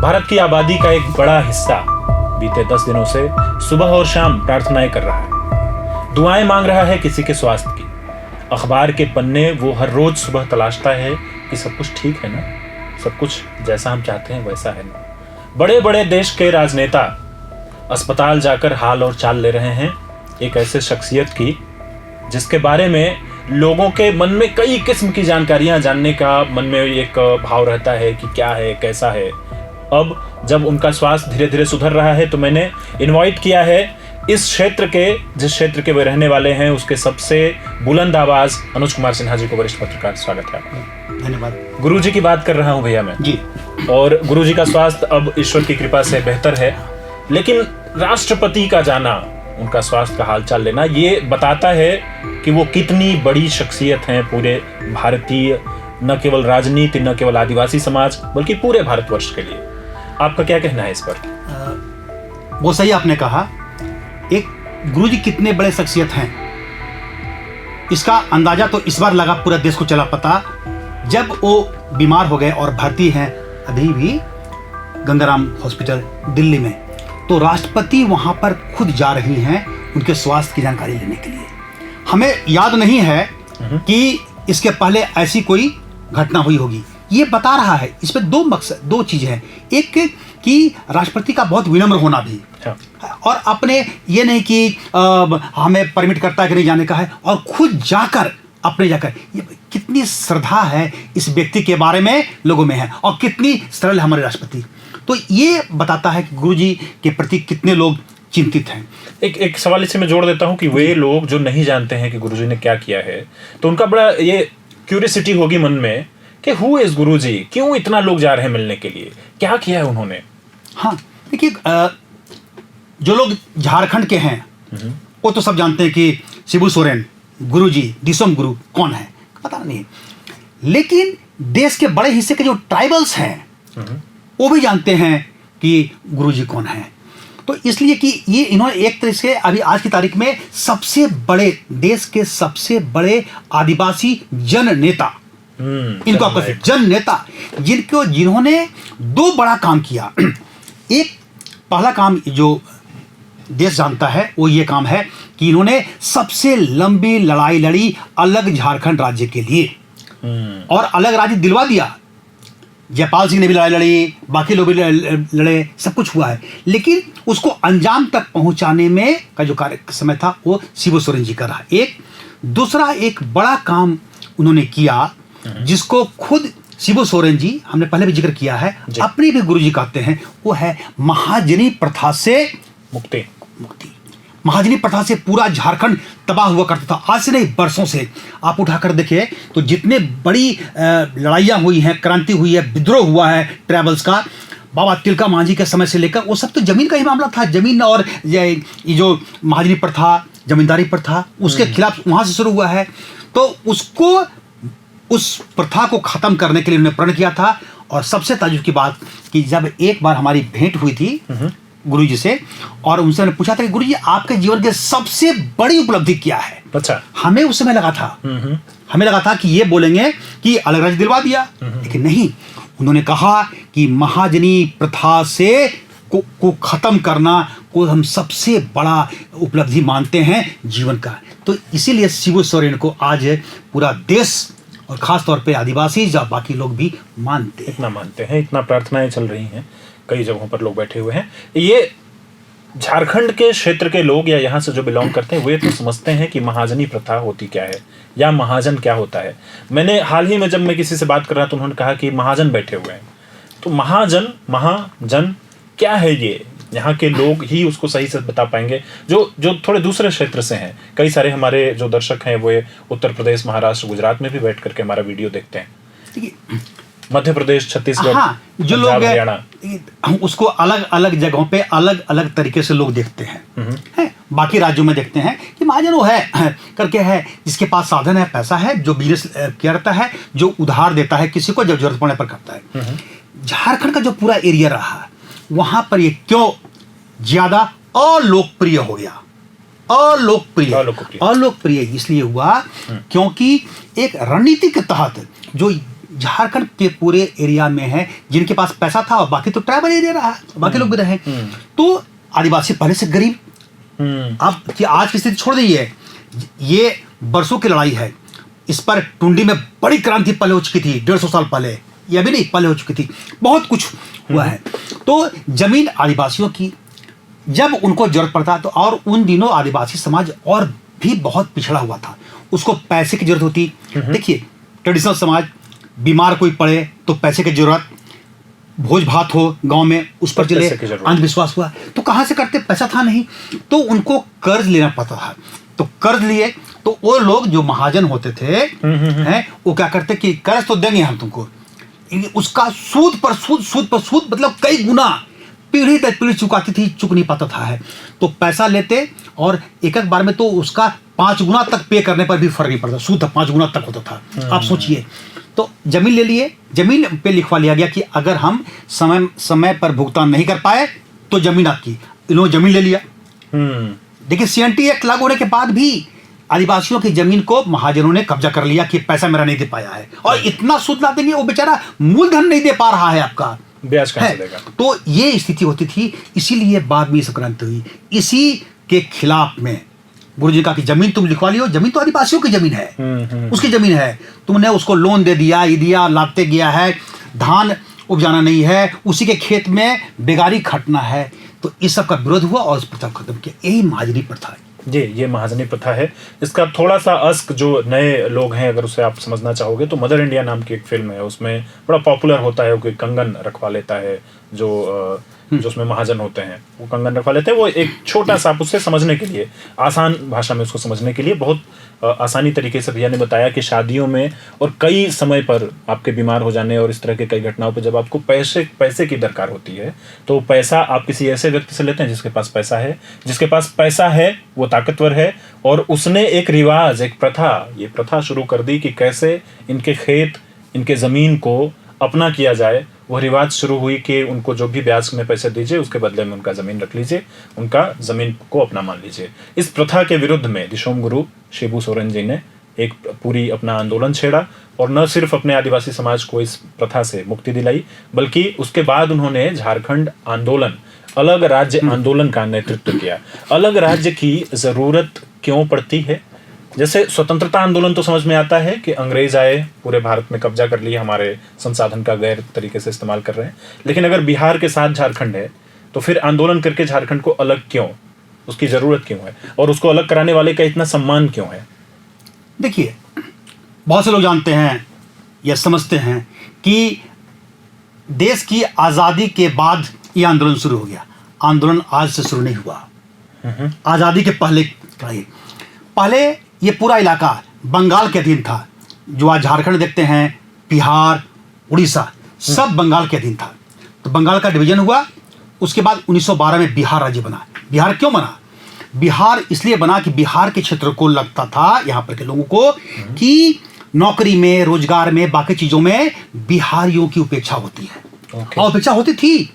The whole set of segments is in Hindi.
भारत की आबादी का एक बड़ा हिस्सा बीते 10 दिनों से सुबह और शाम प्रार्थनाएं कर रहा है, दुआएं मांग रहा है किसी के स्वास्थ्य की। अखबार के पन्ने वो हर रोज सुबह तलाशता है कि सब कुछ ठीक है ना, सब कुछ जैसा हम चाहते हैं वैसा है ना। बड़े बड़े देश के राजनेता अस्पताल जाकर हाल और चाल ले रहे हैं एक ऐसे शख्सियत की जिसके बारे में लोगों के मन में कई किस्म की जानकारियां जानने का मन में एक भाव रहता है कि क्या है, कैसा है। अब जब उनका स्वास्थ्य धीरे धीरे सुधर रहा है तो मैंने इनवाइट किया है इस क्षेत्र के, जिस क्षेत्र के वे रहने वाले हैं, उसके सबसे बुलंद आवाज अनुज कुमार सिन्हा जी को। वरिष्ठ पत्रकार, स्वागत है आपका। धन्यवाद। गुरुजी की बात कर रहा हूं भैया मैं जी। और गुरुजी का स्वास्थ्य अब ईश्वर की कृपा से बेहतर है, लेकिन राष्ट्रपति का जाना, उनका स्वास्थ्य का हालचाल लेना, ये बताता है कि वो कितनी बड़ी शख्सियत हैं पूरे भारतीय, न केवल राजनीति, न केवल आदिवासी समाज, बल्कि पूरे भारतवर्ष के लिए। आपका क्या कहना है इस पर? वो सही आपने कहा। एक गुरुजी कितने बड़े शख्सियत हैं, इसका अंदाजा तो इस बार लगा, पूरा देश को चला पता जब वो बीमार हो गए और भर्ती हैं अभी भी गंगाराम हॉस्पिटल दिल्ली में। तो राष्ट्रपति वहां पर खुद जा रही हैं उनके स्वास्थ्य की जानकारी लेने के लिए। हमें याद नहीं है कि इसके पहले ऐसी कोई घटना हुई होगी। ये बता रहा है, इस पे दो मकसद, दो चीजें हैं। एक कि राष्ट्रपति का बहुत विनम्र होना भी, और अपने ये नहीं कि हमें परमिट करता है कि नहीं जाने का है, और खुद जाकर अपने जाकर, ये कितनी श्रद्धा है इस व्यक्ति के बारे में लोगों में है, और कितनी सरल है हमारे राष्ट्रपति। तो ये बताता है कि गुरुजी के प्रति कितने लोग चिंतित हैं। एक सवाल इससे मैं जोड़ देता हूँ कि वे लोग जो नहीं जानते हैं कि गुरुजी ने क्या किया है, तो उनका बड़ा ये क्यूरियोसिटी होगी मन में कि हु इज गुरुजी, क्यों इतना लोग जा रहे हैं मिलने के लिए, क्या किया है उन्होंने? हाँ, देखिए, जो लोग झारखंड के हैं वो तो सब जानते हैं कि शिबू सोरेन गुरुजी, दिसोम गुरु कौन है, पता नहीं। लेकिन देश के बड़े हिस्से के जो ट्राइबल्स हैं वो भी जानते हैं कि गुरुजी कौन है। तो इसलिए कि ये इन्होंने एक तरह से अभी आज की तारीख में सबसे बड़े, देश के सबसे बड़े आदिवासी जन नेता, इनको आपको जन नेता, जिन्होंने दो बड़ा काम किया। एक पहला काम जो देश जानता है वो ये काम है कि इन्होंने सबसे लंबी लड़ाई लड़ी अलग झारखंड राज्य के लिए, और अलग राज्य दिलवा दिया। जयपाल सिंह ने भी लड़ाई लड़ी, बाकी लोग भी लड़े, सब कुछ हुआ है, लेकिन उसको अंजाम तक पहुंचाने में का जो कार्य समय था वो शिबू सोरेन जी का रहा। एक दूसरा एक बड़ा काम उन्होंने किया जिसको खुद शिबू सोरेन जी, हमने पहले भी जिक्र किया है, अपने भी गुरुजी कहते हैं, वो है महाजनी प्रथा से मुक्ति। महाजनी प्रथा से पूरा झारखंड तबाह हुआ करता था, आज से नहीं बरसों से। आप उठाकर देखिए तो जितने बड़ी लड़ाइयाँ हुई हैं, क्रांति हुई है, विद्रोह हुआ है ट्राइबल्स का, बाबा तिलका मांझी के समय से लेकर, वो सब तो जमीन का ही मामला था। जमीन और ये जो महाजनी प्रथा, जमींदारी प्रथा, उसके खिलाफ वहाँ से शुरू हुआ है। तो उसको, उस प्रथा को खत्म करने के लिए उन्होंने प्रण किया था। और सबसे ताज्जुब की बात कि जब एक बार हमारी भेंट हुई थी गुरुजी से, और उनसे मैंने पूछा था कि गुरुजी आपके जीवन की सबसे बड़ी उपलब्धि क्या है। अच्छा, हमें उस समय लगा था, हमें लगा था कि ये बोलेंगे कि अलग राज्य दिलवा दिया, लेकिन नहीं, उन्होंने कहा कि महाजनी प्रथा से को खत्म करना को हम सबसे बड़ा उपलब्धि मानते हैं जीवन का। तो इसीलिए शिबू सोरेन को आज पूरा देश और खास तौर पे आदिवासी या बाकी लोग भी मानते हैं। इतना मानते हैं, इतना प्रार्थनाएं चल रही हैं, कई जगहों पर लोग बैठे हुए हैं। ये झारखंड के क्षेत्र के लोग या यहाँ से जो बिलोंग करते हैं वे तो समझते हैं कि महाजनी प्रथा होती क्या है या महाजन क्या होता है। मैंने हाल ही में जब मैं किसी से बात कर रहा तो उन्होंने कहा कि महाजन बैठे हुए हैं। तो महाजन क्या है, ये यहाँ के लोग ही उसको सही से बता पाएंगे, जो थोड़े दूसरे क्षेत्र से हैं। कई सारे हमारे जो दर्शक हैं वो उत्तर प्रदेश, महाराष्ट्र, गुजरात में भी बैठ करके हमारा वीडियो देखते हैं, मध्य प्रदेश, छत्तीसगढ़, जो लोग हरियाणा, उसको अलग अलग जगहों पे अलग अलग तरीके से लोग देखते हैं। बाकी राज्यों में देखते हैं कि महाजन वो है करके है जिसके पास साधन है, पैसा है, जो बिजनेस करता है, जो उधार देता है किसी को जब जरूरत पड़ने पर करता है। झारखंड का जो पूरा एरिया रहा वहां पर ये क्यों ज्यादा अलोकप्रिय हो गया? अलोकप्रिय इसलिए हुआ क्योंकि एक रणनीति के तहत जो झारखंड के पूरे एरिया में है जिनके पास पैसा था, और बाकी तो ट्राइबल एरिया रहा, बाकी लोग भी रहे। तो आदिवासी पहले से गरीब। अब कि आज की स्थिति छोड़ दीजिए, ये बरसों की लड़ाई है। इस पर टुंडी में बड़ी क्रांति पहले हो चुकी थी, 150 साल पहले, ये अभी नहीं, पहले हो चुकी थी, बहुत कुछ हुआ है। तो जमीन आदिवासियों की जब उनको जरूरत पड़ता, तो और उन दिनों आदिवासी समाज और भी बहुत पिछड़ा हुआ था, उसको पैसे की जरूरत होती। देखिए ट्रेडिशनल समाज, बीमार कोई पड़े तो पैसे की जरूरत, भोज भात हो गांव में उस पर चले, अंधविश्वास हुआ तो कहाँ से करते, पैसा था नहीं, तो उनको कर्ज लेना पड़ता था। तो कर्ज लिए तो वो लोग जो महाजन होते थे हैं, वो क्या करते कि कर्ज तो देंगे हम तुमको, उसका सूद पर सूद, सूद पर सूद, मतलब कई गुना पीढ़ी दर पीढ़ी चुकाती थी, चुक नहीं पाता था है। तो पैसा लेते और एक एक बार में तो उसका 5 गुना तक पे करने पर भी फर्क नहीं पड़ता, सूद 5 गुना तक होता था। आप सोचिए, तो जमीन ले लिए, जमीन पे लिखवा लिया गया कि अगर हम समय पर भुगतान नहीं कर पाए तो जमीन आपकी। इन्होंने जमीन ले लिया। देखिए CNT एक्ट लागू होने के बाद भी आदिवासियों की जमीन को महाजनों ने कब्जा कर लिया कि पैसा मेरा नहीं दे पाया है, और इतना सूद ला देंगे, वो बेचारा मूलधन नहीं दे पा रहा है आपका, ब्याज कहाँ से देगा। तो ये स्थिति होती थी। इसीलिए बाद में ये क्रांति हुई। इसी के खिलाफ में गुरु जी का कि जमीन तुम लिखवा लियो, जमीन तो आदिवासियों की जमीन है, उसकी जमीन है, तुमने उसको लोन दे दिया, ये दिया, लाते गया है, धान उपजाना नहीं है, उसी के खेत में बेगारी खटना है। तो इस सब का विरोध हुआ और इस प्रथा को खत्म किया। यही महाजनी प्रथा है जी, ये महाजनी प्रथा है। इसका थोड़ा सा अस्क जो नए लोग हैं, अगर उसे आप समझना चाहोगे, तो मदर इंडिया नाम की एक फिल्म है, उसमें बड़ा पॉपुलर होता है, कोई कंगन रखवा लेता है, जो उसमें महाजन होते हैं वो कंगन रखवा लेते हैं। वो एक छोटा सा, उससे समझने के लिए, आसान भाषा में उसको समझने के लिए बहुत आसानी तरीके से भैया ने बताया कि शादियों में और कई समय पर आपके बीमार हो जाने और इस तरह के कई घटनाओं पर जब आपको पैसे की दरकार होती है, तो पैसा आप किसी ऐसे व्यक्ति से लेते हैं जिसके पास पैसा है। जिसके पास पैसा है वो ताकतवर है, और उसने एक रिवाज, एक प्रथा, ये प्रथा शुरू कर दी कि कैसे इनके खेत, इनके ज़मीन को अपना किया जाए। वह रिवाज शुरू हुई कि उनको जो भी ब्याज में पैसे दीजिए, उसके बदले में उनका ज़मीन रख लीजिए, उनका ज़मीन को अपना मान लीजिए। इस प्रथा के विरुद्ध में दिशोम गुरु शिबू सोरेन जी ने एक पूरी अपना आंदोलन छेड़ा, और न सिर्फ अपने आदिवासी समाज को इस प्रथा से मुक्ति दिलाई, बल्कि उसके बाद उन्होंने झारखंड आंदोलन, अलग राज्य आंदोलन का नेतृत्व किया। अलग राज्य की ज़रूरत क्यों पड़ती है? जैसे स्वतंत्रता आंदोलन तो समझ में आता है कि अंग्रेज आए, पूरे भारत में कब्जा कर लिया, हमारे संसाधन का गैर तरीके से इस्तेमाल कर रहे हैं। लेकिन अगर बिहार के साथ झारखंड है, तो फिर आंदोलन करके झारखंड को अलग क्यों, उसकी ज़रूरत क्यों है, और उसको अलग कराने वाले का इतना सम्मान क्यों है? देखिए, बहुत से लोग जानते हैं या समझते हैं कि देश की आज़ादी के बाद ये आंदोलन शुरू हो गया। आंदोलन आज से शुरू नहीं हुआ, आज़ादी के पहले ये पूरा इलाका बंगाल के अधीन था। जो आज झारखंड देखते हैं, बिहार, उड़ीसा, सब बंगाल के अधीन था। तो बंगाल का डिवीजन हुआ, उसके बाद 1912 में बिहार राज्य बना। बिहार क्यों बना? बिहार इसलिए बना कि बिहार के क्षेत्र को लगता था, यहाँ पर के लोगों को, कि नौकरी में, रोजगार में, बाकी चीज़ों में बिहारियों की उपेक्षा होती है। और उपेक्षा होती थी,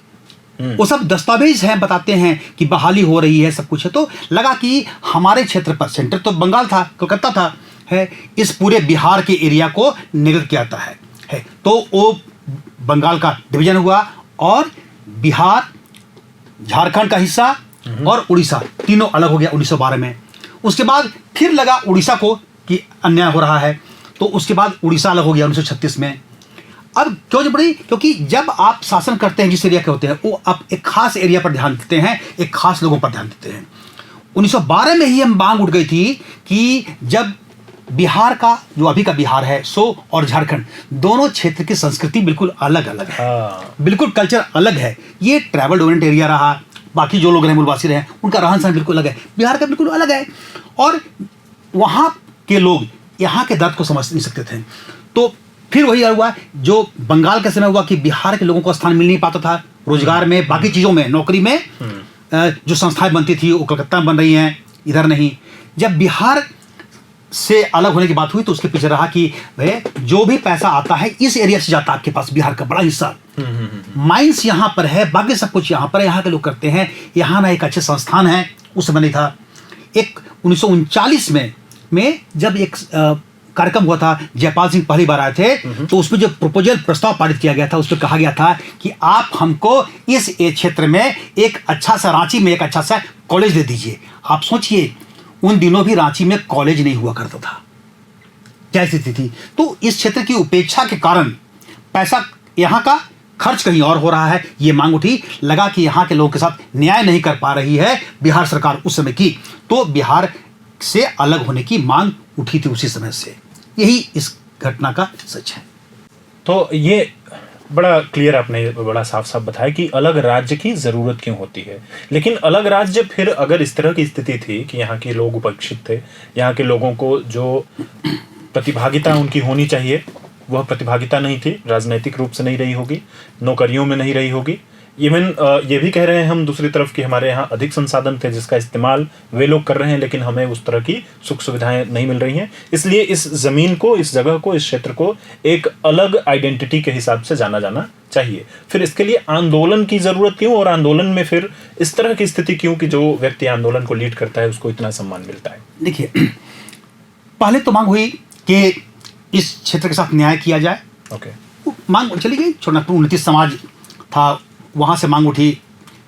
वो सब दस्तावेज हैं, बताते हैं कि बहाली हो रही है, सब कुछ है। तो लगा कि हमारे क्षेत्र पर, सेंटर तो बंगाल था, कलकत्ता था, है, इस पूरे बिहार के एरिया को निगल किया जाता है। तो वो बंगाल का डिवीजन हुआ, और बिहार, झारखंड का हिस्सा और उड़ीसा तीनों अलग हो गया 1912 में। उसके बाद फिर लगा उड़ीसा को कि अन्याय हो रहा है, तो उसके बाद उड़ीसा अलग हो गया 1936 में। अब क्यों जब पड़ी? क्योंकि जब आप शासन करते हैं, जिस एरिया के होते हैं, वो आप एक खास एरिया पर ध्यान देते हैं, एक खास लोगों पर ध्यान देते हैं। 1912 में ही हम मांग उठ गई थी कि जब बिहार का, जो अभी का बिहार है सो, और झारखंड, दोनों क्षेत्र की संस्कृति बिल्कुल अलग अलग है, बिल्कुल कल्चर अलग है। ये ट्राइबल डोमिनेंट एरिया रहा, बाकी जो लोग रहे, मूलवासी रहे, उनका रहन सहन बिल्कुल अलग है, बिहार का बिल्कुल अलग है, और वहाँ के लोग यहाँ के दर्द को समझ नहीं सकते थे। तो फिर वही हुआ जो बंगाल के समय हुआ कि बिहार के लोगों को स्थान मिल नहीं पाता था, रोजगार में, बाकी चीज़ों में, नौकरी में। जो संस्थाएं बनती थी वो कलकत्ता में बन रही हैं, इधर नहीं। जब बिहार से अलग होने की बात हुई तो उसके पीछे रहा कि जो भी पैसा आता है इस एरिया से जाता है, आपके पास बिहार का बड़ा हिस्सा, माइंस यहाँ पर है, बाकी सब कुछ यहाँ पर है, यहाँ के लोग करते हैं, यहाँ ना एक अच्छे संस्थान है, उस समय नहीं था। एक 1939 में जब एक कार्यक्रम हुआ था, जयपाल सिंह पहली बार आए थे, तो उसमें जो प्रपोजल प्रस्ताव पारित किया गया था उसमें कहा गया था कि आप हमको इस क्षेत्र में एक अच्छा सा, रांची में एक अच्छा सा कॉलेज दे दीजिए। आप सोचिए उन दिनों भी रांची में कॉलेज नहीं हुआ करता था, क्या स्थिति थी। तो इस क्षेत्र की उपेक्षा के कारण पैसा यहाँ का खर्च कहीं और हो रहा है, ये मांग उठी। लगा कि यहाँ के लोगों के साथ न्याय नहीं कर पा रही है बिहार सरकार उस समय की, तो बिहार से अलग होने की मांग उठी थी उसी समय से। यही इस घटना का सच है। तो ये बड़ा क्लियर आपने बड़ा साफ साफ बताया कि अलग राज्य की ज़रूरत क्यों होती है। लेकिन अलग राज्य फिर अगर इस तरह की स्थिति थी कि यहाँ के लोग उपेक्षित थे, यहाँ के लोगों को जो प्रतिभागिता उनकी होनी चाहिए वह प्रतिभागिता नहीं थी, राजनीतिक रूप से नहीं रही होगी, नौकरियों में नहीं रही होगी, इवन ये भी कह रहे हैं हम दूसरी तरफ कि हमारे यहाँ अधिक संसाधन थे जिसका इस्तेमाल वे लोग कर रहे हैं, लेकिन हमें उस तरह की सुख सुविधाएं नहीं मिल रही हैं। इसलिए इस ज़मीन को, इस जगह को, इस क्षेत्र को एक अलग आइडेंटिटी के हिसाब से जाना चाहिए। फिर इसके लिए आंदोलन की ज़रूरत क्यों, और आंदोलन में फिर इस तरह की स्थिति क्यों कि जो व्यक्ति आंदोलन को लीड करता है उसको इतना सम्मान मिलता है? देखिए, पहले तो मांग हुई कि इस क्षेत्र के साथ न्याय किया जाए। ओके, मांग चली गई, छोटानागपुर उन्नति समाज था, वहाँ से मांग उठी,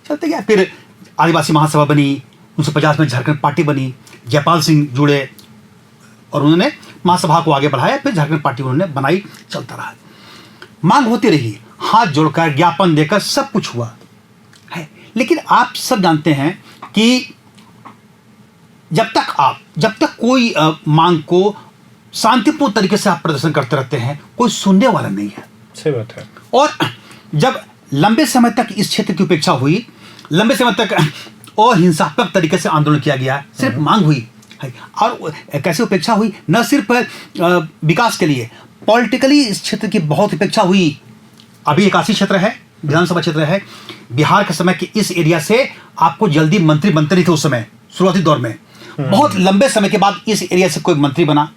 चलते गया। फिर आदिवासी महासभा बनी, 1950 में झारखंड पार्टी बनी, जयपाल सिंह जुड़े और उन्होंने महासभा को आगे बढ़ाया, फिर झारखंड पार्टी उन्होंने बनाई, चलता रहा। मांग होती रही, हाथ जोड़कर, ज्ञापन देकर, सब कुछ हुआ है। लेकिन आप सब जानते हैं कि जब तक कोई मांग को शांतिपूर्ण तरीके से आप प्रदर्शन करते रहते हैं, कोई सुनने वाला नहीं है। सही बात है। और जब लंबे समय तक इस क्षेत्र की उपेक्षा हुई, लंबे समय तक अहिंसात्मक तरीके से आंदोलन किया गया, सिर्फ मांग हुई है। और कैसे उपेक्षा हुई, न सिर्फ विकास के लिए, पॉलिटिकली इस क्षेत्र की बहुत उपेक्षा हुई। अभी 81 क्षेत्र है, विधानसभा क्षेत्र है। बिहार के समय के इस एरिया से आपको जल्दी मंत्री बनते नहीं थे उस समय, शुरुआती दौर में। बहुत लंबे समय के बाद इस एरिया से कोई मंत्री बना,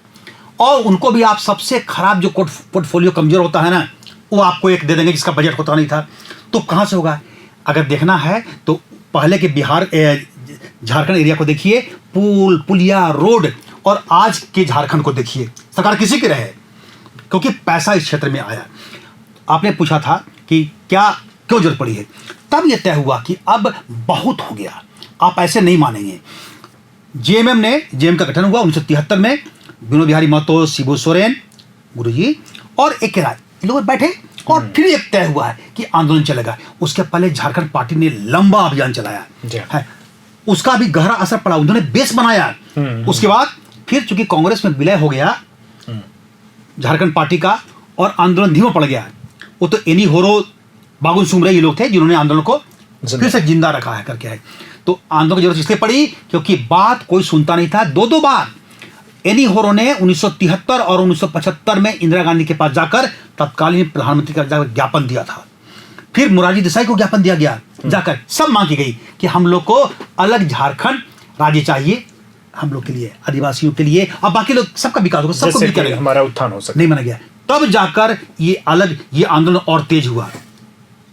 और उनको भी आप सबसे खराब जो पोर्टफोलियो कमजोर होता है ना, वो आपको एक दे देंगे जिसका बजट होता नहीं था। तो कहाँ से होगा? अगर देखना है तो पहले के बिहार झारखंड एरिया को देखिए, पुल पुलिया रोड, और आज के झारखंड को देखिए, सरकार किसी की रहे, क्योंकि पैसा इस क्षेत्र में आया। आपने पूछा था कि क्या क्यों जरूरत पड़ी है, तब यह तय हुआ कि अब बहुत हो गया, आप ऐसे नहीं मानेंगे। जेएम का गठन हुआ 1973 में। विनोद बिहारी महतो, शिबू सोरेन, गुरुजी और एक राय, लोग बैठे और फिर एक तय हुआ है कि आंदोलन चलेगा। उसके पहले झारखंड पार्टी ने लंबा अभियान चलाया है, उसका भी गहरा असर पड़ा, उन्होंने बेस बनाया। उसके बाद फिर चूंकि कांग्रेस में विलय हो गया झारखंड पार्टी का, और आंदोलन धीमा पड़ गया। वो तो एनी होरो, बागुन सुमरे ये लोग थे जिन्होंने आंदोलन को फिर से जिंदा रखा है करके है। तो आंदोलन की जरूरत इसलिए पड़ी क्योंकि बात कोई सुनता नहीं था। दो बार एनी होरो ने 1973 और 1975 में इंदिरा गांधी के पास जाकर तत्कालीन प्रधानमंत्री का जाकर ज्ञापन दिया था। फिर मोरारजी देसाई को ज्ञापन दिया गया, जाकर सब मांग की गई कि हम लोग को अलग झारखंड राज्य चाहिए, हम लोग के लिए, आदिवासियों के लिए, और बाकी लोग सबका विकास होगा, सबको भी करेगा, हमारा उत्थान हो सके। नहीं माना गया। तब जाकर ये आंदोलन और तेज हुआ।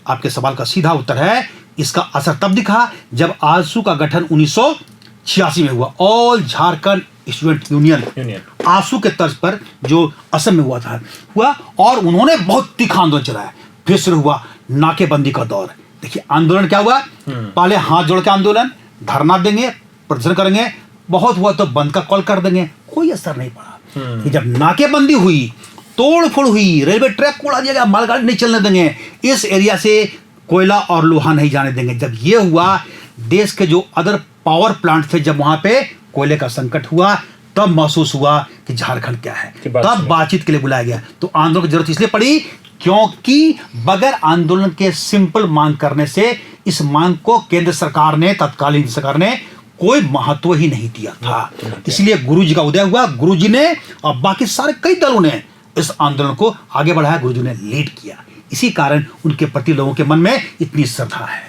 आपके सवाल का सीधा उत्तर है, इसका असर तब दिखा जब आजसू का गठन 1986 में हुआ, all Jharkhand student union, AJSU के तर्ज पर जो असम में हुआ, और उन्होंने बहुत तीखा आंदोलन चलाया। फिर शुरू हुआ नाकेबंदी का दौर। देखिए आंदोलन क्या हुआ, पहले हाथ जोड़ के आंदोलन, धरना देंगे, प्रदर्शन करेंगे, बहुत हुआ तो बंद का कॉल कर देंगे, कोई असर नहीं पड़ा। कि जब नाकेबंदी हुई, तोड़ फोड़ हुई, रेलवे ट्रैक को उड़ा दिया गया, मालगाड़ी नहीं चलने देंगे, इस एरिया से कोयला और लोहा नहीं जाने देंगे। जब ये हुआ, देश के जो अदर पावर प्लांट थे, जब वहां पे कोयले का संकट हुआ, तब महसूस हुआ कि झारखंड क्या है, तब बातचीत के लिए बुलाया गया। तो आंदोलन की जरूरत इसलिए पड़ी क्योंकि बगैर आंदोलन के सिंपल मांग करने से इस मांग को केंद्र सरकार ने, तत्कालीन सरकार ने कोई महत्व ही नहीं दिया था। इसलिए गुरुजी का उदय हुआ, गुरुजी ने और बाकी सारे कई दलों ने इस आंदोलन को आगे बढ़ाया, गुरुजी ने लीड किया। इसी कारण उनके प्रति लोगों के मन में इतनी श्रद्धा है।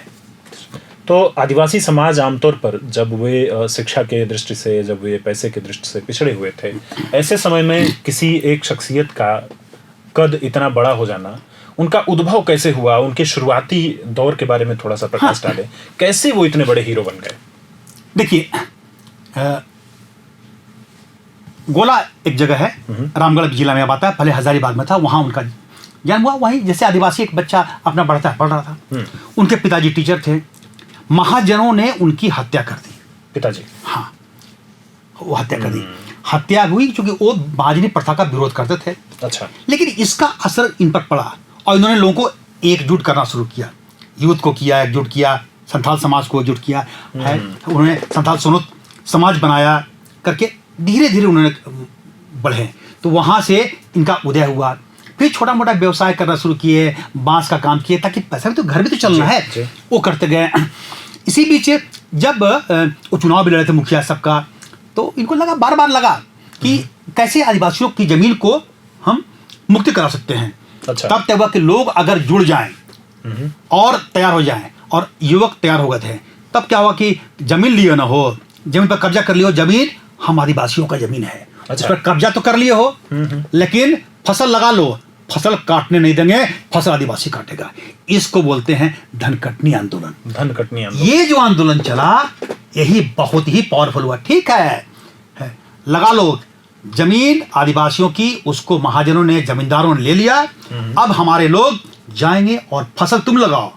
तो आदिवासी समाज आमतौर पर जब वे शिक्षा के दृष्टि से, जब वे पैसे के दृष्टि से पिछड़े हुए थे, ऐसे समय में किसी एक शख्सियत का कद इतना बड़ा हो जाना, उनका उद्भव कैसे हुआ, उनके शुरुआती दौर के बारे में थोड़ा सा प्रकाश डालें। कैसे वो इतने बड़े हीरो बन गए? देखिए, गोला एक जगह है, रामगढ़ जिला में अब आता है, पहले हजारीबाग में था, वहाँ उनका जन्म हुआ। वहीं जैसे आदिवासी एक बच्चा अपना पढ़ रहा था, उनके पिताजी टीचर थे, महाजनों ने उनकी हत्या कर दी। पिताजी? हाँ, वो हत्या कर दी। हत्या हुई क्योंकि वो महाजनी प्रथा का विरोध करते थे। अच्छा। लेकिन इसका असर इन पर पड़ा और इन्होंने लोगों को एकजुट करना शुरू किया, यूथ को किया एकजुट किया, संथाल समाज को एकजुट किया है। उन्होंने संथाल सोनोत समाज बनाया करके धीरे धीरे उन्होंने बढ़े, तो वहाँ से इनका उदय हुआ। फिर छोटा मोटा व्यवसाय करना शुरू किए, बांस का काम किए, ताकि पैसा भी तो घर भी तो चलना है, वो करते गए। इसी बीच जब वो चुनाव भी लड़े थे मुखिया सबका, तो इनको लगा, बार बार लगा कि कैसे आदिवासियों की जमीन को हम मुक्ति करा सकते हैं। अच्छा। तब तक हुआ कि लोग अगर जुड़ जाएं और तैयार हो जाएं, और युवक तैयार हो गए थे, तब क्या हुआ कि जमीन लिए ना हो, जमीन पर कब्जा कर लियो, जमीन हम आदिवासियों का जमीन है। अच्छा। उस पर कब्जा तो कर लिए हो, लेकिन फसल लगा लो, फसल काटने नहीं देंगे, फसल आदिवासी काटेगा। इसको बोलते हैं धनकटनी आंदोलन। धनकटनी आंदोलन। ये जो आंदोलन चला, यही बहुत ही पावरफुल हुआ। ठीक है, लगा लो जमीन आदिवासियों की, उसको महाजनों ने, जमींदारों ने ले लिया। अब हमारे लोग जाएंगे और फसल तुम लगाओ,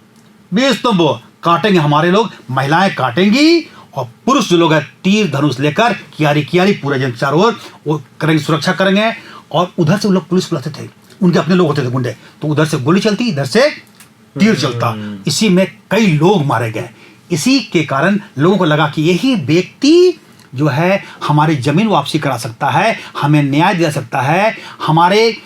बीज तुम बो, काटेंगे हमारे लोग, महिलाएं काटेंगी, और पुरुष जो लोग हैं तीर धनुष लेकर कियारी कियारी पूरे जन चारों ओर वो करेंगे, सुरक्षा करेंगे। और उधर से वो लोग पुलिस बुलाते थे, उनके अपने लोग होते थे गुंडे, तो उधर से गोली चलती, इधर से तीर चलता। इसी में कई लोग मारे गए। इसी के कारण लोगों को लगा कि यही व्यक्ति जो है हमारी जमीन वापसी करा सकता है, हमें न्याय दे सकता है, हमारी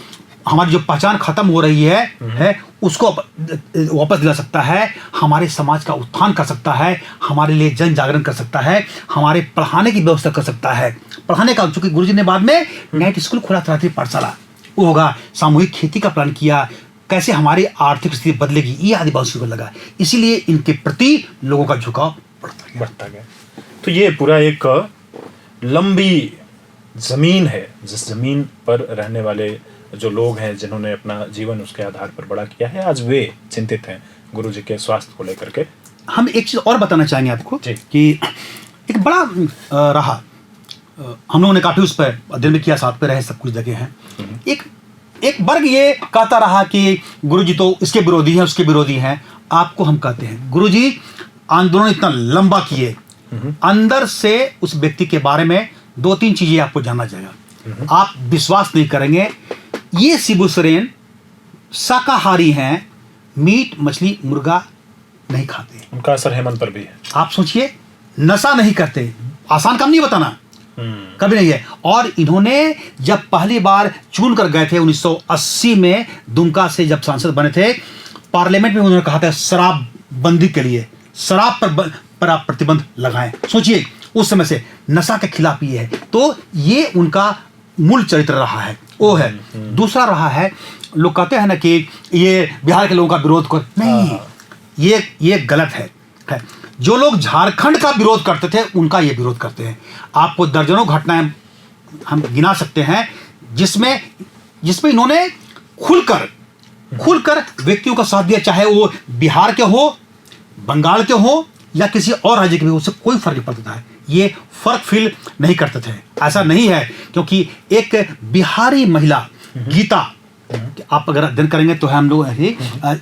जो पहचान खत्म हो रही है उसको वापस दिला सकता है, हमारे समाज का उत्थान कर सकता है, हमारे लिए जन जागरण कर सकता है, हमारे पढ़ाने की व्यवस्था कर सकता है। पढ़ाने का, चूंकि गुरुजी ने बाद में नाइट स्कूल खोला, रात्रि पाठशाला वो होगा, सामूहिक खेती का प्लान किया, कैसे हमारी आर्थिक स्थिति बदलेगी, ये आदिवासियों को लगा। इसीलिए इनके प्रति लोगों का झुकाव बढ़ता गया। तो ये पूरा एक लंबी जमीन है, जिस जमीन पर रहने वाले जो लोग हैं, जिन्होंने अपना जीवन उसके आधार पर बड़ा किया है, आज वे चिंतित हैं गुरुजी के स्वास्थ्य को लेकर के। हम एक चीज़ और बताना चाहेंगे आपको कि एक बड़ा रहा, हम लोगों ने काफ़ी उस पर अध्ययन भी किया, साथ पे रहे, सब कुछ जगह हैं। एक वर्ग ये कहता रहा कि गुरुजी तो इसके विरोधी हैं, उसके विरोधी हैं। आपको हम कहते हैं, गुरुजी आंदोलन इतना लंबा किए, अंदर से उस व्यक्ति के बारे में 2-3 चीजें आपको जानना चाहिए। आप विश्वास नहीं करेंगे, ये शिबू सोरेन शाकाहारी हैं, मीट मछली मुर्गा नहीं खाते। उनका असर हेमंत पर भी है। आप सोचिए, नशा नहीं करते, आसान काम नहीं बताना, कभी नहीं है। और इन्होंने जब पहली बार चुन कर गए थे 1980 में, दुमका से जब सांसद बने थे, पार्लियामेंट में उन्होंने कहा था शराब बंदी के लिए, शराब पर आप प्रतिबंध लगाएं। सोचिए, उस समय से नशा के खिलाफ ये है। तो ये उनका मूल चरित्र रहा है, वो है। दूसरा रहा है, लोग कहते हैं ना कि ये बिहार के लोगों का विरोध कर, नहीं, ये गलत है। जो लोग झारखंड का विरोध करते थे, उनका ये विरोध करते हैं। आपको दर्जनों घटनाएं हम गिना सकते हैं जिसमें इन्होंने खुलकर व्यक्तियों का साथ दिया, चाहे वो बिहार के हो, बंगाल के हो, या किसी और राज्य के भी, उससे कोई फर्क नहीं पड़ता है। ये फर्क फील नहीं करते थे, ऐसा नहीं है। क्योंकि एक बिहारी महिला गीता, आप अगर अध्ययन करेंगे तो हम लोग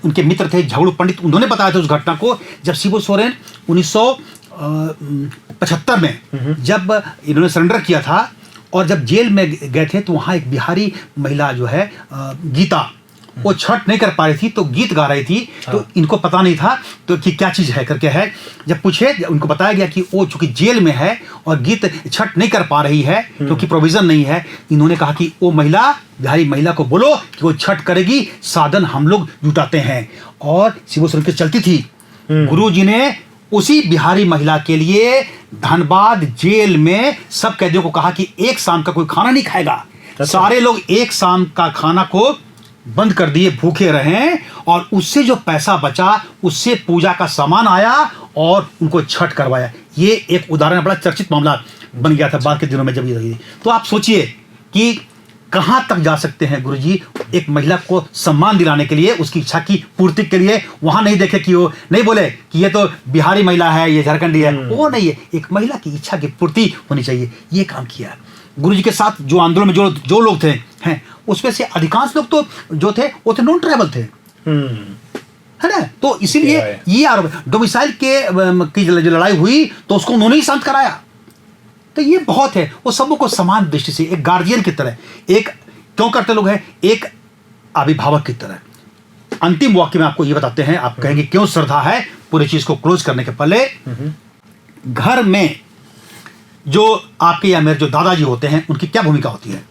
उनके मित्र थे झगड़ू पंडित, उन्होंने बताया था उस घटना को, जब शिबू सोरेन 1975 में जब इन्होंने सरेंडर किया था और जब जेल में गए थे, तो वहाँ एक बिहारी महिला जो है गीता, वो छठ नहीं कर पा रही थी, तो गीत गा रही थी। तो इनको पता नहीं था तो कि क्या चीज़ है करके है। जब पूछे, उनको बताया गया कि वो चूंकि जेल में है और गीत छठ नहीं कर पा रही है क्योंकि प्रोविज़न नहीं है, इन्होंने कहा कि वो महिला, बिहारी महिला को बोलो कि वो छठ करेगी, साधन हम लोग जुटाते हैं। और शिबू सोरेन की चलती थी। गुरु जी ने उसी बिहारी महिला के लिए धनबाद जेल में सब कैदियों को कहा कि एक शाम का कोई खाना नहीं खाएगा। सारे लोग एक शाम का खाना को बंद कर दिए, भूखे रहें, और उससे जो पैसा बचा उससे पूजा का सामान आया और उनको छठ करवाया। ये एक उदाहरण, बड़ा चर्चित मामला बन गया था बाद के दिनों में जब ये रही। तो आप सोचिए कि कहाँ तक जा सकते हैं गुरुजी एक महिला को सम्मान दिलाने के लिए, उसकी इच्छा की पूर्ति के लिए। वहाँ नहीं देखे कि वो नहीं बोले कि ये तो बिहारी महिला है, ये झारखंडी है, वो नहीं है, एक महिला की इच्छा की पूर्ति होनी चाहिए, ये काम किया। गुरु जी के साथ जो आंदोलन में जो लोग थे हैं, उसमें से अधिकांश लोग तो जो थे वो थे नॉन ट्राइबल थे, है ना। तो इसीलिए ये आरोप डोमिसाइल की जो लड़ाई हुई तो उसको उन्होंने ही शांत कराया। तो ये बहुत है, वो सबों को समान दृष्टि से एक गार्जियन की तरह, एक क्यों करते लोग हैं, एक अभिभावक की तरह। अंतिम वाक्य में आपको ये बताते हैं, आप कहेंगे क्यों श्रद्धा है। पूरी चीज को क्लोज करने के पहले घर में जो आपके या मेरे जो दादाजी होते हैं उनकी क्या भूमिका होती है।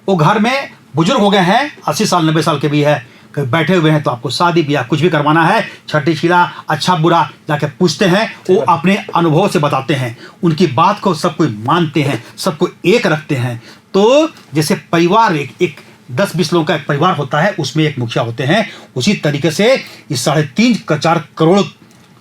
वो घर में बुजुर्ग हो गए हैं, 80 साल 90 साल के भी है, कहीं बैठे हुए हैं तो आपको शादी ब्याह कुछ भी करवाना है, छठी छिला अच्छा बुरा जाके पूछते हैं, वो अपने अनुभव से बताते हैं, उनकी बात को सब कोई मानते हैं, सबको एक रखते हैं। तो जैसे परिवार एक 10-20 लोगों का एक परिवार होता है, उसमें एक मुखिया होते हैं, उसी तरीके से इस 3.5-4 करोड़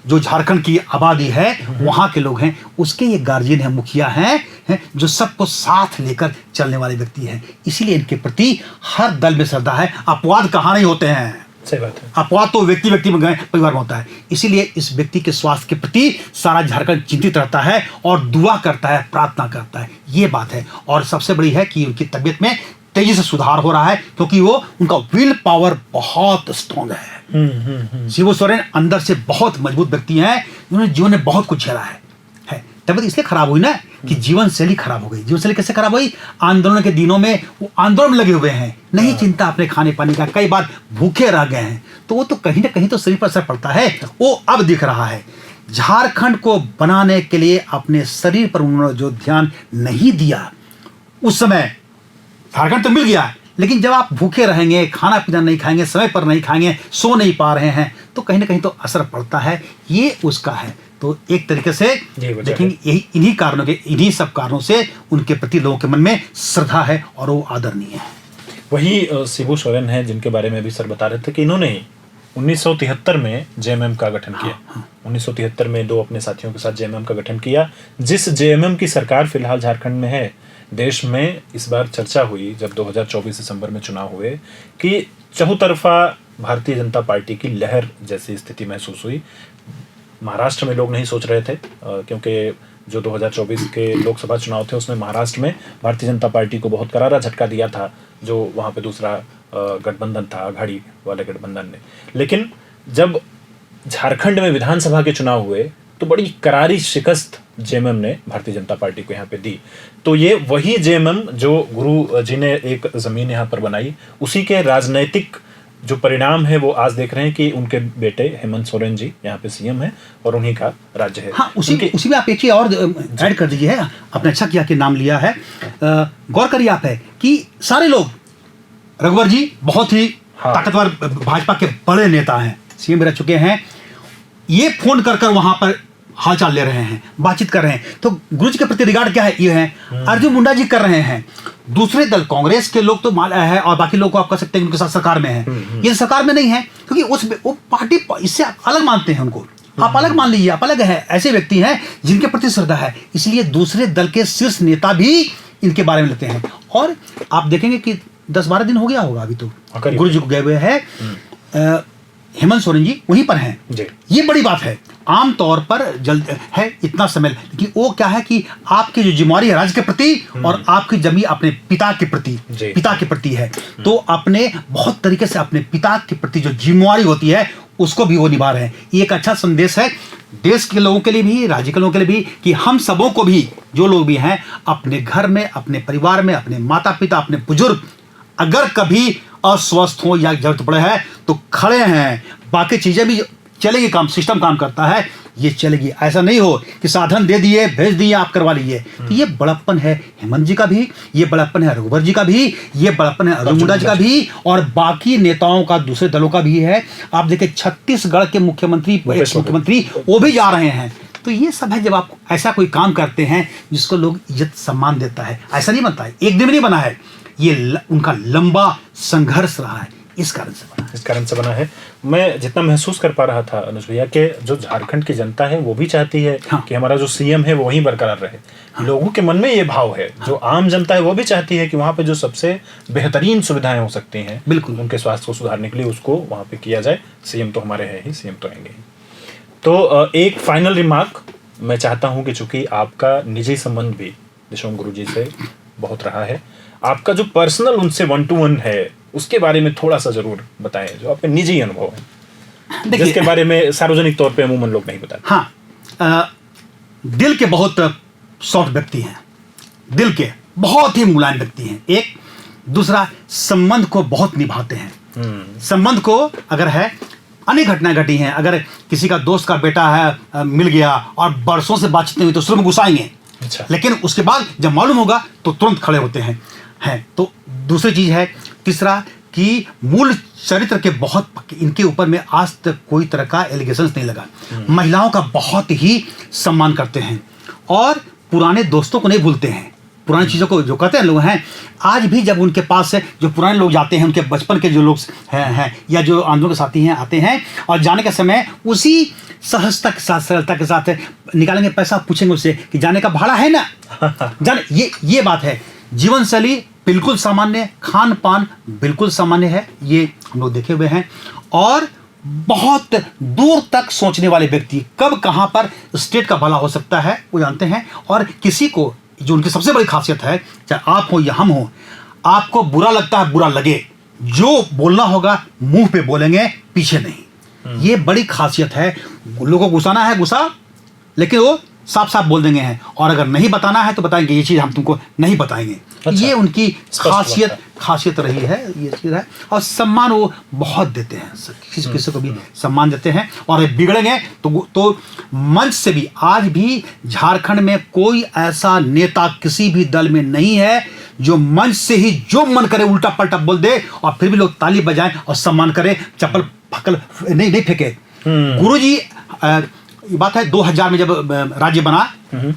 जो झारखंड की आबादी है वहाँ के लोग हैं, उसके ये गार्जियन हैं, मुखिया हैं जो सबको साथ लेकर चलने वाले व्यक्ति हैं। इसीलिए इनके प्रति हर दल में श्रद्धा है। अपवाद कहाँ नहीं होते हैं, सही बात है। अपवाद तो व्यक्ति में गए परिवार में होता है। इसीलिए इस व्यक्ति के स्वास्थ्य के प्रति सारा झारखंड चिंतित रहता है और दुआ करता है, प्रार्थना करता है, ये बात है। और सबसे बड़ी है कि उनकी तबीयत में तेजी से सुधार हो रहा है, क्योंकि वो उनका विल पावर बहुत स्ट्रॉन्ग है। शिबू सोरेन अंदर से बहुत मजबूत व्यक्ति हैं, उन्होंने जीवन में बहुत कुछ झेला है। तबीयत इसलिए खराब हुई ना कि जीवन शैली खराब हो गई। जीवन शैली कैसे खराब हुई? आंदोलन के दिनों में वो आंदोलन में लगे हुए हैं, नहीं चिंता अपने खाने पानी का, कई बार भूखे रह गए हैं, तो वो तो कहीं ना कहीं तो शरीर पर असर पड़ता है। वो अब दिख रहा है। झारखंड को बनाने के लिए अपने शरीर पर उन्होंने जो ध्यान नहीं दिया, उस समय झारखंड तो मिल गया, लेकिन जब आप भूखे रहेंगे, खाना पीना नहीं खाएंगे, समय पर नहीं खाएंगे, सो नहीं पा रहे हैं, तो कहीं ना कहीं तो असर पड़ता है। ये उसका है। तो एक तरीके से देखेंगे यही इन्हीं सब कारणों से उनके प्रति लोगों के मन में श्रद्धा है और वो आदरणीय है। वही शिबू सोरेन है जिनके बारे में अभी सर बता रहे थे कि इन्होंने 1973 में जेएमएम का गठन किया। 1973 में 2 अपने साथियों के साथ जेएमएम का गठन किया, जिस जेएमएम की सरकार फिलहाल झारखंड में है। देश में इस बार चर्चा हुई जब 2024 दिसंबर में चुनाव हुए कि चहुतरफा भारतीय जनता पार्टी की लहर जैसी स्थिति महसूस हुई। महाराष्ट्र में लोग नहीं सोच रहे थे, क्योंकि जो 2024 के लोकसभा चुनाव थे उसमें महाराष्ट्र में भारतीय जनता पार्टी को बहुत करारा झटका दिया था, जो वहाँ पे दूसरा गठबंधन था, आघाड़ी वाले गठबंधन ने। लेकिन जब झारखंड में विधानसभा के चुनाव हुए तो बड़ी करारी शिकस्त जेएमएम ने भारतीय जनता पार्टी को यहाँ पे दी। तो ये वही जेएमएम जो गुरु जी ने एक जमीन यहाँ पर बनाई, उसी के राजनैतिक जो परिणाम है वो आज देख रहे हैं कि उनके बेटे हेमंत सोरेन जी यहाँ पे सीएम है और उन्हीं का राज्य है। हाँ, उसी में आप एक चीज और ऐड कर दीजिए। आपने अच्छा किया कि नाम लिया है। गौर करिए आप है कि सारे लोग, रघुवर जी बहुत ही ताकतवर भाजपा के बड़े नेता हैं, सीएम रह चुके हैं, ये फोन कर वहां पर हालचाल ले रहे हैं, बातचीत कर रहे हैं। तो गुरु जी के प्रति रिगार्ड क्या है? ये है अर्जुन मुंडा जी कर रहे हैं। दूसरे दल कांग्रेस के लोग तो है और बाकी लोग को आप कह सकते हैं उनके साथ सरकार में है, ये सरकार में नहीं है, क्योंकि वो पार्टी इससे अलग मानते हैं उनको। आप अलग मान लीजिए, आप अलग है। ऐसे व्यक्ति हैं जिनके प्रति श्रद्धा है, इसलिए दूसरे दल के शीर्ष नेता भी इनके बारे में लेते हैं। और आप देखेंगे कि 10-12 दिन हो गया होगा अभी तो गुरु जी को गए हुए हैं। हेमंत सोरेन जी वहीं पर हैं। ये बड़ी बात है। आम तौर पर जल्द है इतना समय, लेकिन वो क्या है कि आपकी जो जिम्मेवारी है राज्य के प्रति और आपकी जमीन अपने पिता के प्रति है, तो अपने बहुत तरीके से अपने पिता के प्रति जो जिम्मेवारी होती है उसको भी वो निभा रहे हैं। ये एक अच्छा संदेश है देश के लोगों के लिए भी, राज्य के लोगों के लिए भी, कि हम सबों को भी, जो लोग भी हैं, अपने घर में, अपने परिवार में, अपने माता पिता, अपने बुजुर्ग अगर कभी अस्वस्थ हो या जरूरत पड़े है तो खड़े हैं। बाकी चीजें भी चलेगी, काम सिस्टम काम करता है, ये चलेगी। ऐसा नहीं हो कि साधन दे दिए, भेज दिए, आप करवा लीजिए। तो ये बड़प्पन है हेमंत जी का भी, ये बड़प्पन है रघुवर जी का भी, ये बड़प्पन है अर्जुन मुंडा जी का भी, और बाकी नेताओं का, दूसरे दलों का भी है। आप देखिए छत्तीसगढ़ के मुख्यमंत्री वो भी जा रहे हैं। तो ये सब है, जब आप ऐसा कोई काम करते हैं जिसको लोग इज्जत सम्मान देता है, ऐसा नहीं बनता है, एक दिन में नहीं बना है, ये उनका लंबा संघर्ष रहा है, इस कारण से बना है। मैं जितना महसूस कर पा रहा था अनुज भैया के जो झारखंड की जनता है वो भी चाहती है कि हमारा जो सीएम है वो वहीं बरकरार रहे। लोगों के मन में ये भाव है। जो आम जनता है वो भी चाहती है कि वहाँ पे जो सबसे बेहतरीन सुविधाएं हो सकती हैं, बिल्कुल उनके स्वास्थ्य को सुधारने के लिए उसको वहाँ पे किया जाए। सीएम तो हमारे है ही, सीएम तो आएंगे ही। तो एक फाइनल रिमार्क मैं चाहता हूँ कि चूंकि आपका निजी संबंध भी दिशोम गुरु जी से बहुत रहा है। आपका जो पर्सनल उनसे 1-to-1 है उसके बारे में थोड़ा सा जरूर बताएं, जो आपके निजी अनुभव है, जिसके बारे में सार्वजनिक तौर पे अमूमन लोग नहीं बताते। हाँ, दिल के बहुत सॉफ्ट व्यक्ति हैं, दिल के बहुत ही मुलायम व्यक्ति हैं। एक दूसरा, संबंध को बहुत निभाते हैं। संबंध को अगर है, अनेक घटनाएं घटी हैं। अगर किसी का दोस्त का बेटा है मिल गया और बरसों से बातचीत नहीं हुई तो शुरू में गुस्साएंगे, अच्छा। लेकिन उसके बाद जब मालूम होगा तो तुरंत खड़े होते हैं। तो दूसरी चीज है। तीसरा कि मूल चरित्र के बहुत पक्के, इनके ऊपर में आज तक कोई तरह का एलिगेशंस नहीं लगा। महिलाओं का बहुत ही सम्मान करते हैं और पुराने दोस्तों को नहीं भूलते हैं। पुरानी चीज़ों को जो कहते हैं लोग हैं, आज भी जब उनके पास से जो पुराने लोग जाते हैं, उनके बचपन के जो लोग हैं या जो आंदोलन के साथी हैं आते हैं, और जाने के समय उसी सहजता के साथ, सरलता के साथ निकालेंगे पैसा, पूछेंगे उससे कि जाने का भाड़ा है ना। जाने ये बात है। जीवन शैली बिल्कुल सामान्य, खान पान बिल्कुल सामान्य है, ये हम लोग देखे हुए हैं। और बहुत दूर तक सोचने वाले व्यक्ति, कब कहाँ पर स्टेट का भला हो सकता है वो जानते हैं। और किसी को, जो उनकी सबसे बड़ी खासियत है, चाहे आप हो या हम हो, आपको बुरा लगता है बुरा लगे, जो बोलना होगा मुंह पे बोलेंगे, पीछे नहीं। ये बड़ी खासियत है। लोगों को गुस्साना है गुस्सा, लेकिन वो साफ साफ बोल देंगे हैं। और अगर नहीं बताना है तो बताएंगे ये चीज़ हम तुमको नहीं बताएंगे। अच्छा, ये उनकी खासियत रही है, ये चीज़ है। और सम्मान वो बहुत देते हैं, किसी को भी सम्मान देते हैं। और बिगड़ेंगे तो मंच से भी, आज भी झारखंड में कोई ऐसा नेता किसी भी दल में नहीं है जो मंच से ही जो मन करे उल्टा पलटा बोल दे और फिर भी लोग ताली बजाएं और सम्मान करें, चप्पल फकल नहीं फेंके। गुरुजी, ये बात है 2000 में जब राज्य बना,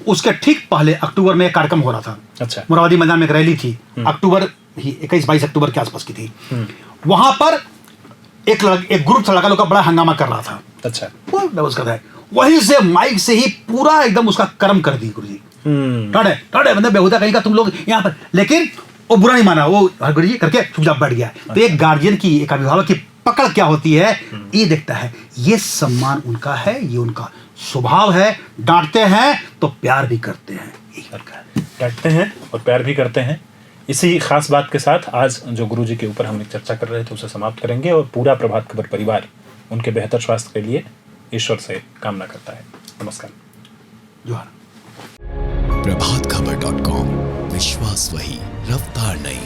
उसके ठीक पहले अक्टूबर में एक कार्यक्रम हो रहा था। अच्छा। मोराबादी मैदान में एक रैली थी, अक्टूबर ही 21-22 अक्टूबर के आसपास की थी। वहां पर एक ग्रुप था, लड़का लोग का बड़ा हंगामा कर रहा था। अच्छा। वहीं से माइक से ही पूरा एकदम उसका कर्म कर दी गुरुजी। टाड़े मतलब बेहुदा कहीं का तुम लोग यहाँ पर, लेकिन वो बुरा नहीं माना, वो गुरुजी करके चुपचाप बैठ गया। तो एक गार्जियन की, एक अभिभावक की पकड़ क्या होती है ये देखता है। ये सम्मान उनका है, ये उनका स्वभाव है। डांटते हैं तो प्यार भी करते हैं, डांटते हैं और प्यार भी करते हैं। इसी खास बात के साथ आज जो गुरुजी के ऊपर हम चर्चा कर रहे थे उसे समाप्त करेंगे। और पूरा प्रभात खबर परिवार उनके बेहतर स्वास्थ्य के लिए ईश्वर से कामना करता है। नमस्कार। जोहार। प्रभातखबर.com, विश्वास वही, रफ्तार नहीं।